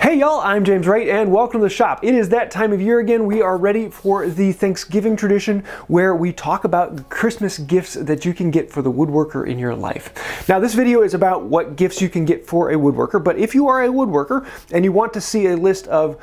Hey y'all, I'm James Wright and welcome to the shop. It is that time of year again. We are ready for the Thanksgiving tradition where we talk about Christmas gifts that you can get for the woodworker in your life. Now this video is about what gifts you can get for a woodworker, but if you are a woodworker and you want to see a list of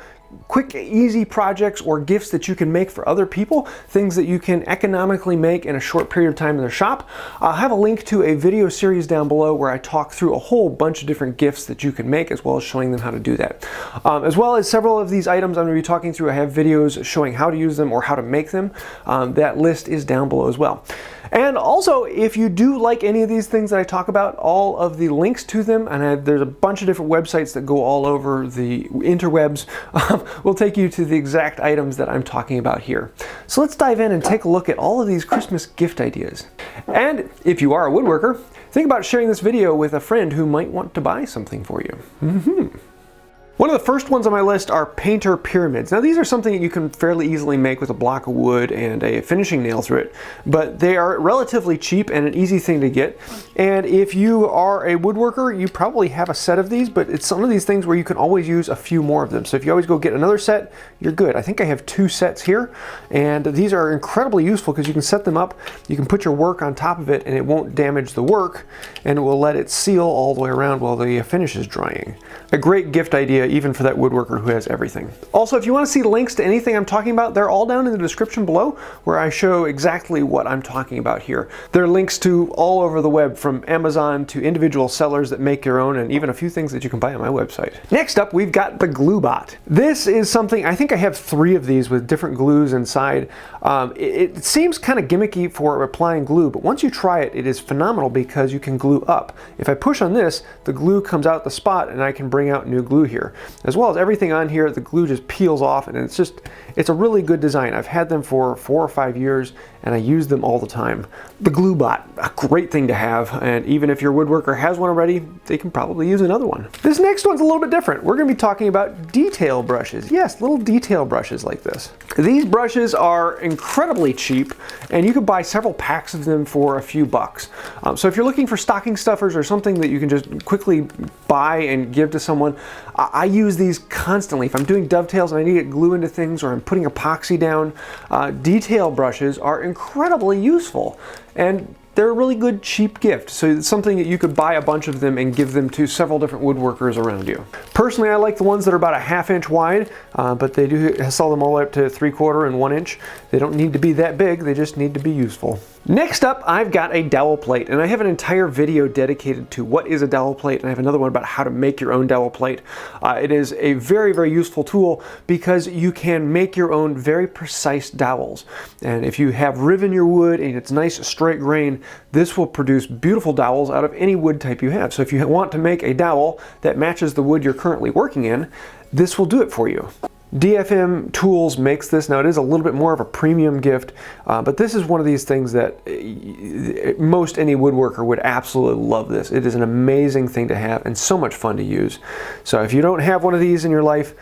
quick, easy projects or gifts that you can make for other people, things that you can economically make in a short period of time in their shop, I'll have a link to a video series down below where I talk through a whole bunch of different gifts that you can make, as well as showing them how to do that. As well as several of these items I'm going to be talking through, I have videos showing how to use them or how to make them. That list is down below as well. And also, if you do like any of these things that I talk about, all of the links to them, and there's a bunch of different websites that go all over the interwebs, will take you to the exact items that I'm talking about here. So let's dive in and take a look at all of these Christmas gift ideas. And if you are a woodworker, think about sharing this video with a friend who might want to buy something for you. One of the first ones on my list are painter pyramids. Now these are something that you can fairly easily make with a block of wood and a finishing nail through it, but they are relatively cheap and an easy thing to get. And if you are a woodworker, you probably have a set of these, but it's some of these things where you can always use a few more of them. So if you always go get another set, you're good. I think I have 2 sets here, and these are incredibly useful because you can set them up, you can put your work on top of it, and it won't damage the work, and it will let it seal all the way around while the finish is drying. A great gift idea, even for that woodworker who has everything. Also, if you want to see links to anything I'm talking about, they're all down in the description below where I show exactly what I'm talking about here. There are links to all over the web, from Amazon to individual sellers that make your own, and even a few things that you can buy on my website. Next up, we've got the GlueBot. This is something, I think I have 3 of these with different glues inside. It seems kind of gimmicky for applying glue, but once you try it, it is phenomenal because you can glue up. If I push on this, the glue comes out the spot and I can bring out new glue here. As well as everything on here, the glue just peels off, and it's a really good design. I've had them for 4 or 5 years and I use them all the time. The GlueBot, a great thing to have, and even if your woodworker has one already, they can probably use another one. This next one's a little bit different. We're going to be talking about detail brushes. Yes, little detail brushes like this. These brushes are incredibly cheap, and you can buy several packs of them for a few bucks. So if you're looking for stocking stuffers or something that you can just quickly buy and give to someone, I use these constantly. If I'm doing dovetails and I need to get glue into things, or I'm putting epoxy down, detail brushes are incredibly useful, and they're a really good cheap gift. So it's something that you could buy a bunch of them and give them to several different woodworkers around you. Personally, I like the ones that are about a 1/2 inch wide, but they do sell them all the way up to 3/4 and 1 inch. They don't need to be that big, they just need to be useful. Next up, I've got a dowel plate, and I have an entire video dedicated to what is a dowel plate, and I have another one about how to make your own dowel plate. It is a very, very useful tool because you can make your own very precise dowels. And if you have riven your wood and it's nice straight grain, this will produce beautiful dowels out of any wood type you have. So if you want to make a dowel that matches the wood you're currently working in, this will do it for you. DFM Tools makes this. Now it is a little bit more of a premium gift, but this is one of these things that most any woodworker would absolutely love this. It is an amazing thing to have and so much fun to use. So if you don't have one of these in your life,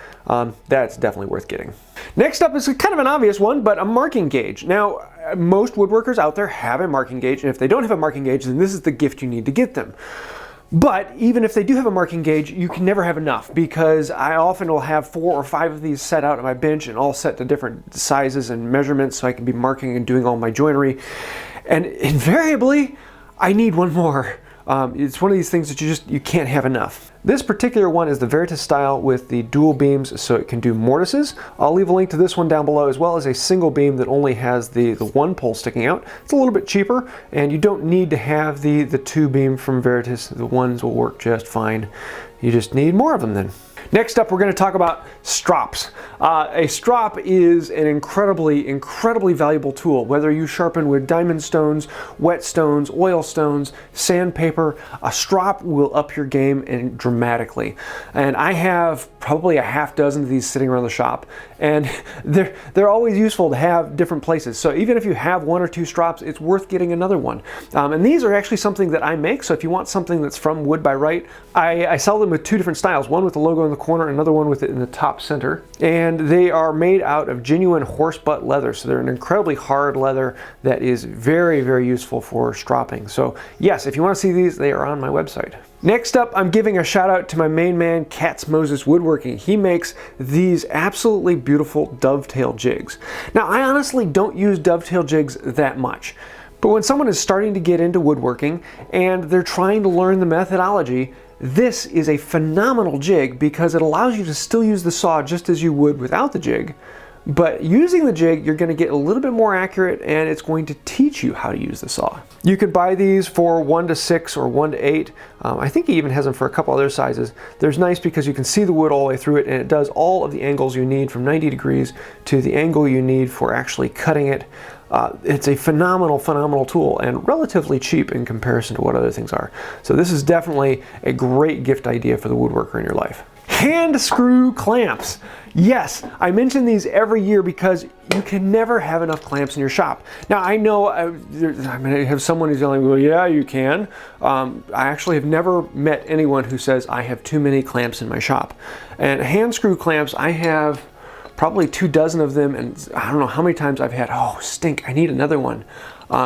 that's definitely worth getting. Next up is kind of an obvious one, but a marking gauge. Now, most woodworkers out there have a marking gauge, and if they don't have a marking gauge, then this is the gift you need to get them. But even if they do have a marking gauge, you can never have enough, because I often will have 4 or 5 of these set out on my bench and all set to different sizes and measurements so I can be marking and doing all my joinery. And invariably, I need one more. It's one of these things that you can't have enough. This particular one is the Veritas style with the dual beams, so it can do mortises. I'll leave a link to this one down below, as well as a single beam that only has the 1 pole sticking out. It's a little bit cheaper, and you don't need to have the 2 beam from Veritas. The ones will work just fine. You just need more of them then. Next up, we're going to talk about strops. A strop is an incredibly valuable tool. Whether you sharpen with diamond stones, wet stones, oil stones, sandpaper, a strop will up your game and dramatically. And I have probably a 6 of these sitting around the shop, and they're always useful to have different places. So even if you have 1 or 2 strops, it's worth getting another one. And these are actually something that I make. So if you want something that's from Wood by Wright, I sell them with 2 different styles. One with the logo in the corner, another one with it in the top center. And they are made out of genuine horse butt leather. So they're an incredibly hard leather that is very, very useful for stropping. So yes, if you want to see these, they are on my website. Next up, I'm giving a shout out to my main man, Katz Moses Woodworking. He makes these absolutely beautiful dovetail jigs. Now, I honestly don't use dovetail jigs that much, but when someone is starting to get into woodworking and they're trying to learn the methodology, this is a phenomenal jig because it allows you to still use the saw just as you would without the jig. But using the jig, you're going to get a little bit more accurate, and it's going to teach you how to use the saw. You could buy these for 1 to 6 or 1 to 8. I think he even has them for a couple other sizes. They're nice because you can see the wood all the way through it, and it does all of the angles you need from 90 degrees to the angle you need for actually cutting it. It's a phenomenal tool and relatively cheap in comparison to what other things are. So this is definitely a great gift idea for the woodworker in your life. Hand screw clamps. Yes, I mention these every year because you can never have enough clamps in your shop. Now I know I'm going to have someone who's telling me, well, yeah, you can. I actually have never met anyone who says I have too many clamps in my shop. And hand screw clamps, I have probably 24 of them, and I don't know how many times I've had, oh, stink, I need another one.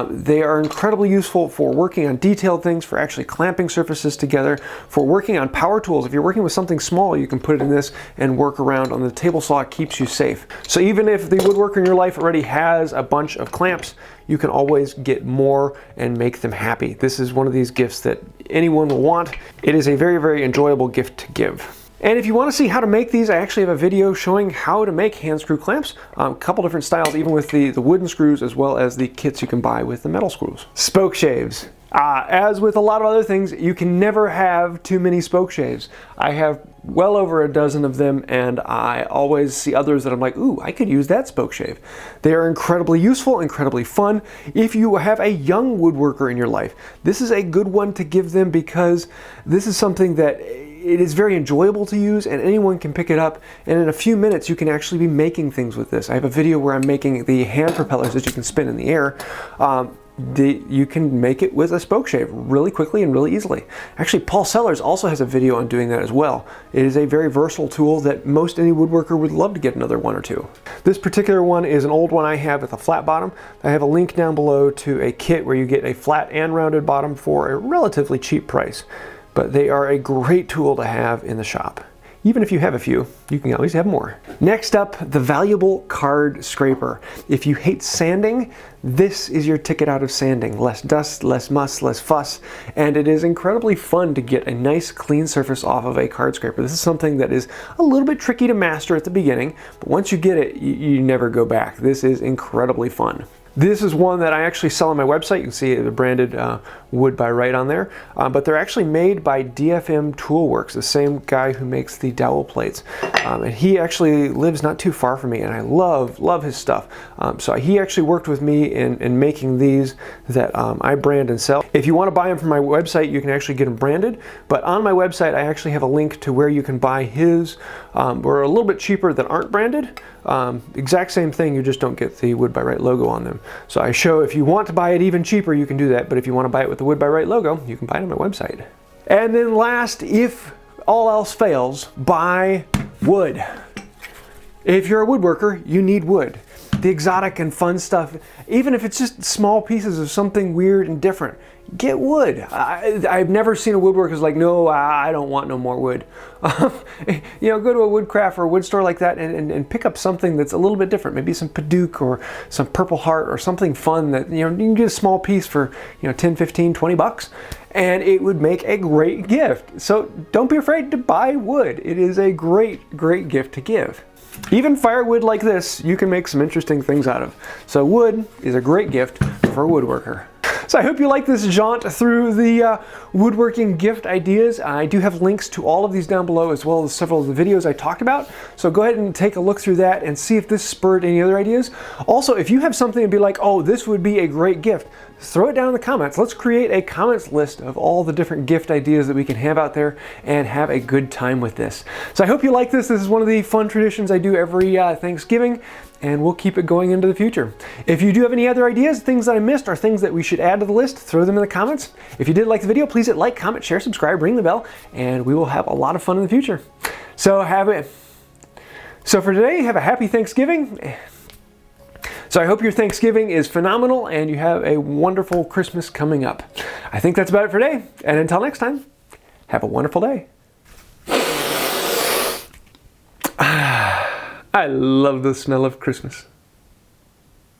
They are incredibly useful for working on detailed things, for actually clamping surfaces together, for working on power tools. If you're working with something small, you can put it in this and work around on the table saw. It keeps you safe. So even if the woodworker in your life already has a bunch of clamps, you can always get more and make them happy. This is one of these gifts that anyone will want. It is a very enjoyable gift to give. And if you want to see how to make these, I actually have a video showing how to make hand screw clamps. A couple different styles, even with the wooden screws as well as the kits you can buy with the metal screws. Spoke shaves. As with a lot of other things, you can never have too many spoke shaves. I have well over a dozen of them, and I always see others that I'm like, ooh, I could use that spoke shave. They are incredibly useful, incredibly fun. If you have a young woodworker in your life, this is a good one to give them because this is something that it is very enjoyable to use, and anyone can pick it up, and in a few minutes you can actually be making things with this. I have a video where I'm making the hand propellers that you can spin in the air. You can make it with a spoke shave really quickly and really easily. Actually, Paul Sellers also has a video on doing that as well. It is a very versatile tool that most any woodworker would love to get another one or two. This particular one is an old one I have with a flat bottom. I have a link down below to a kit where you get a flat and rounded bottom for a relatively cheap price. But they are a great tool to have in the shop. Even if you have a few, you can always have more. Next up, the valuable card scraper. If you hate sanding, this is your ticket out of sanding. Less dust, less muss, less fuss, and it is incredibly fun to get a nice clean surface off of a card scraper. This is something that is a little bit tricky to master at the beginning, but once you get it, you never go back. This is incredibly fun. This is one that I actually sell on my website. You can see the branded Wood by Wright on there, but they're actually made by DFM Toolworks, the same guy who makes the dowel plates. And he actually lives not too far from me, and I love his stuff. So he actually worked with me in making these that I brand and sell. If you want to buy them from my website, you can actually get them branded, but on my website I actually have a link to where you can buy his, or a little bit cheaper that aren't branded. Exact same thing, you just don't get the Wood by Wright logo on them. So I show if you want to buy it even cheaper, you can do that, but if you want to buy it with the Wood by Wright logo, you can buy it on my website. And then last, if all else fails, buy wood. If you're a woodworker, you need wood. The exotic and fun stuff, even if it's just small pieces of something weird and different, get wood. I've never seen a woodworker who's like, no, I don't want no more wood. You know, go to a woodcraft or a wood store like that and pick up something that's a little bit different. Maybe some Padauk or some Purple Heart or something fun that, you know, you can get a small piece for, you know, 10, 15, 20 bucks. And it would make a great gift. So don't be afraid to buy wood. It is a great gift to give. Even firewood like this, you can make some interesting things out of. So wood is a great gift for a woodworker. So I hope you like this jaunt through the woodworking gift ideas. I do have links to all of these down below, as well as several of the videos I talked about. So go ahead and take a look through that and see if this spurred any other ideas. Also, if you have something to be like, oh, this would be a great gift, throw it down in the comments. Let's create a comments list of all the different gift ideas that we can have out there and have a good time with this. So I hope you like this. This is one of the fun traditions I do every Thanksgiving, and we'll keep it going into the future. If you do have any other ideas, things that I missed, or things that we should add to the list, throw them in the comments. If you did like the video, please hit like, comment, share, subscribe, ring the bell, and we will have a lot of fun in the future. So for today, have a happy Thanksgiving. So I hope your Thanksgiving is phenomenal and you have a wonderful Christmas coming up. I think that's about it for today, and until next time, Have a wonderful day. I love the smell of Christmas.